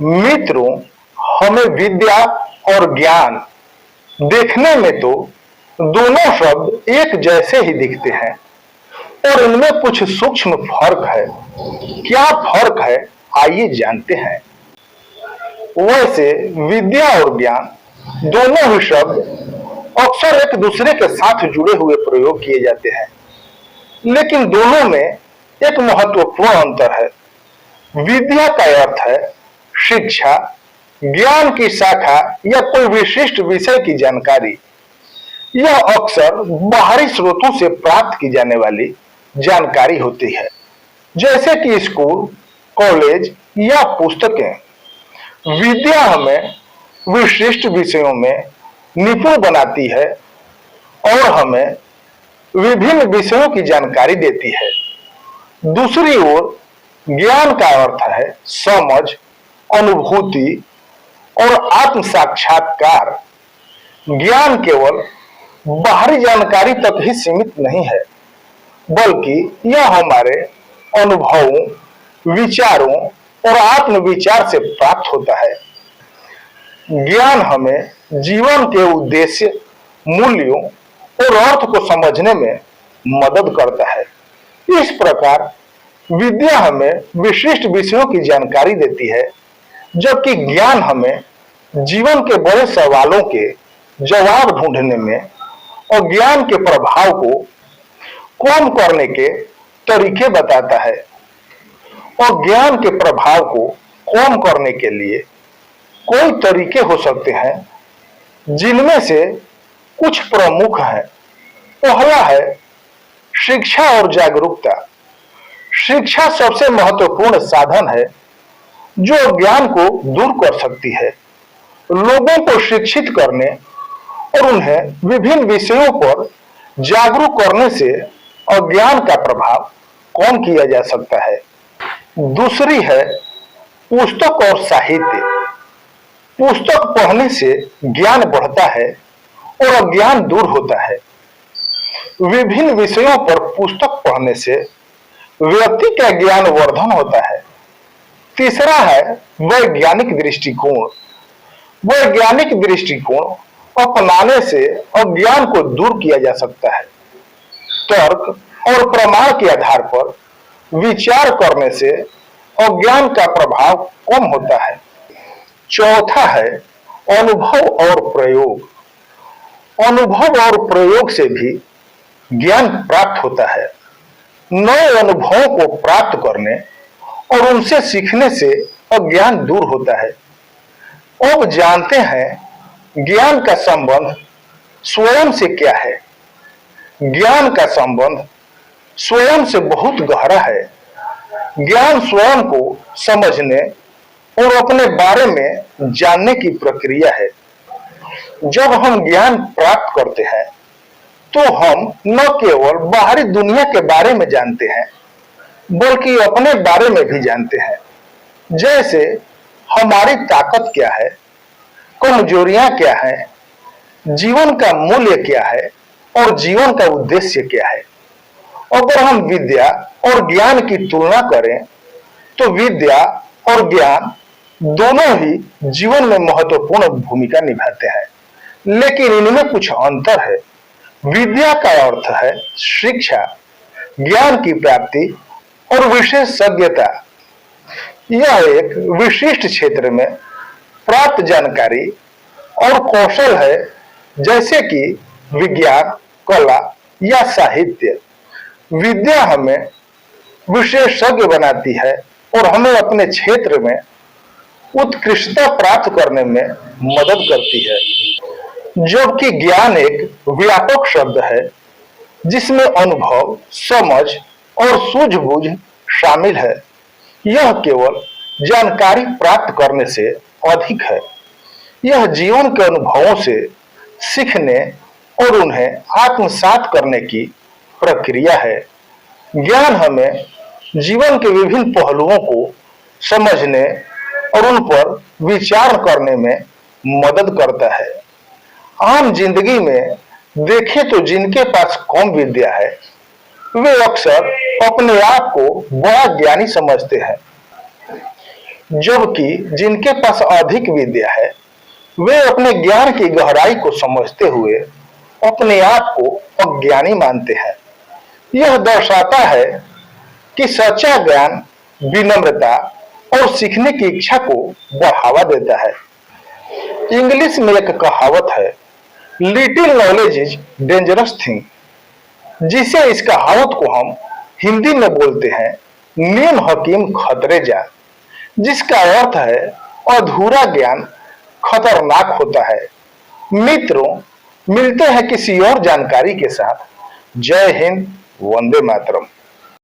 मित्रों, हमें विद्या और ज्ञान देखने में तो दोनों शब्द एक जैसे ही दिखते हैं और इनमें कुछ सूक्ष्म फर्क है। क्या फर्क है, आइए जानते हैं। वैसे विद्या और ज्ञान दोनों ही शब्द अक्सर एक दूसरे के साथ जुड़े हुए प्रयोग किए जाते हैं, लेकिन दोनों में एक महत्वपूर्ण अंतर है। विद्या का अर्थ है शिक्षा, ज्ञान की शाखा या कोई विशिष्ट विषय की जानकारी। यह अक्सर बाहरी स्रोतों से प्राप्त की जाने वाली जानकारी होती है, जैसे कि स्कूल, कॉलेज या पुस्तकें। विद्या हमें विशिष्ट विषयों में निपुण बनाती है और हमें विभिन्न विषयों की जानकारी देती है। दूसरी ओर ज्ञान का अर्थ है समझ, अनुभूति और आत्म साक्षात्कार। ज्ञान केवल बाहरी जानकारी तक ही सीमित नहीं है, बल्कि यह हमारे अनुभवों, विचारों और आत्मविचार से प्राप्त होता है। ज्ञान हमें जीवन के उद्देश्य, मूल्यों और अर्थ को समझने में मदद करता है। इस प्रकार विद्या हमें विशिष्ट विषयों की जानकारी देती है, जबकि ज्ञान हमें जीवन के बड़े सवालों के जवाब ढूंढने में और ज्ञान के प्रभाव को कम करने के तरीके बताता है। और ज्ञान के प्रभाव को कम करने के लिए कई तरीके हो सकते हैं, जिनमें से कुछ प्रमुख हैं। पहला है शिक्षा और जागरूकता। शिक्षा सबसे महत्वपूर्ण साधन है जो अज्ञान को दूर कर सकती है। लोगों को शिक्षित करने और उन्हें विभिन्न विषयों पर जागरूक करने से अज्ञान का प्रभाव कम किया जा सकता है। दूसरी है पुस्तक और साहित्य। पुस्तक पढ़ने से ज्ञान बढ़ता है और अज्ञान दूर होता है। विभिन्न विषयों पर पुस्तक पढ़ने से व्यक्ति का ज्ञान वर्धन होता है। तीसरा है वैज्ञानिक दृष्टिकोण। वैज्ञानिक दृष्टिकोण अपनाने से अज्ञान को दूर किया जा सकता है। तर्क और प्रमाण के आधार पर विचार करने से अज्ञान का प्रभाव कम होता है। चौथा है अनुभव और प्रयोग। अनुभव और प्रयोग से भी ज्ञान प्राप्त होता है। नए अनुभवों को प्राप्त करने और उनसे सीखने से अज्ञान दूर होता है। अब जानते हैं ज्ञान का संबंध स्वयं से क्या है। ज्ञान का संबंध स्वयं से बहुत गहरा है। ज्ञान स्वयं को समझने और अपने बारे में जानने की प्रक्रिया है। जब हम ज्ञान प्राप्त करते हैं तो हम न केवल बाहरी दुनिया के बारे में जानते हैं, बल्कि अपने बारे में भी जानते हैं। जैसे हमारी ताकत क्या है, कमजोरियां क्या हैं, जीवन का मूल्य क्या है और जीवन का उद्देश्य क्या है। अगर हम विद्या और ज्ञान की तुलना करें तो विद्या और ज्ञान दोनों ही जीवन में महत्वपूर्ण भूमिका निभाते हैं, लेकिन इनमें कुछ अंतर है। विद्या का अर्थ है शिक्षा, ज्ञान की प्राप्ति और विशेषज्ञता। यह एक विशिष्ट क्षेत्र में प्राप्त जानकारी और कौशल है, जैसे कि विज्ञान, कला या साहित्य। विद्या हमें विशेषज्ञ बनाती है और हमें अपने क्षेत्र में उत्कृष्टता प्राप्त करने में मदद करती है, जबकि ज्ञान एक व्यापक शब्द है जिसमें अनुभव, समझ और सूझबूझ शामिल है। यह केवल जानकारी प्राप्त करने से अधिक है। यह जीवन के अनुभवों से सीखने और उन्हें आत्मसात करने की प्रक्रिया है। ज्ञान हमें जीवन के विभिन्न पहलुओं को समझने और उन पर विचार करने में मदद करता है। आम जिंदगी में देखें तो जिनके पास कम विद्या है वे अक्सर अपने आप को बड़ा ज्ञानी समझते हैं। जबकि जिनके पास अधिक विद्या है वे अपने ज्ञान की गहराई को समझते हुए अपने आप को अज्ञानी मानते हैं। यह दर्शाता है कि सच्चा ज्ञान विनम्रता और सीखने की इच्छा को बढ़ावा देता है। इंग्लिश में एक कहावत है, little knowledge is dangerous thing, जिसे इस कहावत को हम हिंदी में बोलते हैं, नीम हकीम खतरे जान, जिसका अर्थ है अधूरा ज्ञान खतरनाक होता है। मित्रों, मिलते हैं किसी और जानकारी के साथ। जय हिंद, वंदे मातरम।